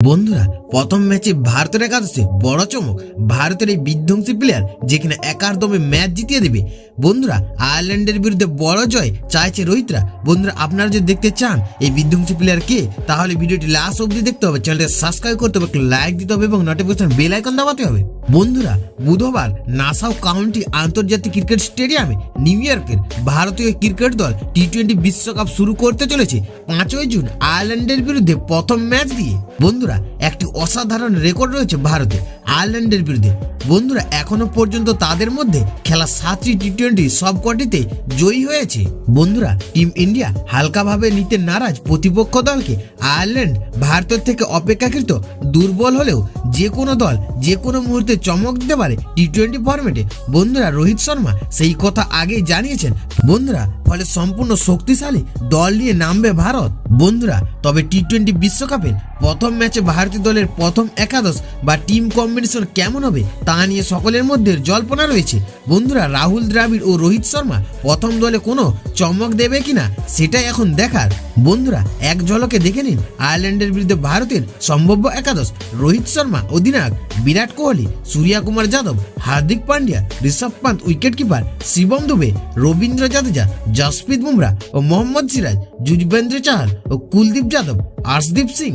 বন্ধুরা, প্রথম ম্যাচে ভারতের একাদশে বড় চমক। ভারতের এই বিধ্বংসী প্লেয়ার যেখানে একার দমে ম্যাচ জিতিয়ে দেবে। বন্ধুরা, আয়ারল্যান্ডের বিরুদ্ধে বড় জয় চাইছে রোহিতরা। বন্ধুরা, আপনারা যদি দেখতে চান এই বিধ্বংসী প্লেয়ার কে, তাহলে ভিডিওটি লাস্ট অবধি দেখতে হবে, চ্যানেলটি সাবস্ক্রাইব করতে হবে, লাইক দিতে হবে এবং নোটিফিকেশন বেল আইকন দাবাতে হবে। বন্ধুরা, বুধবার নাসাউ কাউন্টি আন্তর্জাতিক ক্রিকেট স্টেডিয়ামে নিউ ইয়র্কের ভারতীয় ক্রিকেট দল টি-20 বিশ্বকাপ শুরু করতে চলেছে 5ই জুন আয়ারল্যান্ডের বিরুদ্ধে প্রথম ম্যাচ দিয়ে। বন্ধুরা, একটি অসাধারণ রেকর্ড রয়েছে ভারতে আয়ারল্যান্ডের বিরুদ্ধে। বন্ধুরা, এখনো পর্যন্ত তাদের মধ্যে খেলা 7টি টি-20 সবকটিতে জয়ী হয়েছে। বন্ধুরা, টিম ইন্ডিয়া হালকাভাবে নিতে নারাজ প্রতিপক্ষ দলকে। আয়ারল্যান্ড ভারতের থেকে অপেক্ষাকৃত দুর্বল হলেও যে কোনো দল যে কোনো মুহূর্তে চমক দিতে পারে টি-20 ফরম্যাটে। বন্ধুরা, রোহিত শর্মা সেই কথা আগেই জানিয়েছেন। বন্ধুরা, ফলে সম্পূর্ণ শক্তিশালী দল নিয়ে নামবে ভারত। বন্ধুরা, তবে টি-20 বিশ্বকাপের প্রথম ম্যাচে ভারতীয় দলের প্রথম একাদশ বা টিম কম্বিনেশন কেমন হবে তা নিয়ে সকলের মধ্যে জল্পনা রয়েছে। বন্ধুরা, রাহুল দ্রাবিড় ও রোহিত শর্মা প্রথম দলে কোনো চমক দেবে কিনা সেটাই এখন দেখার। বন্ধুরা, এক ঝলকে দেখে নিন আয়ারল্যান্ডের বিরুদ্ধে ভারতের সম্ভাব্য একাদশ। রোহিত শর্মা অধিনায়ক, বিরাট কোহলি, সূর্যা কুমার যাদব, হার্দিক পান্ডিয়া, ঋষভ পান্ত উইকেট কিপার, শিবম দুবে, রবীন্দ্র জাদেজা, জসপ্রীত বুমরা ও মোহাম্মদ সিরাজ, যুজবেন্দ্র চাহাল ও কুলদীপ যাদব, আর্শদীপ সিং।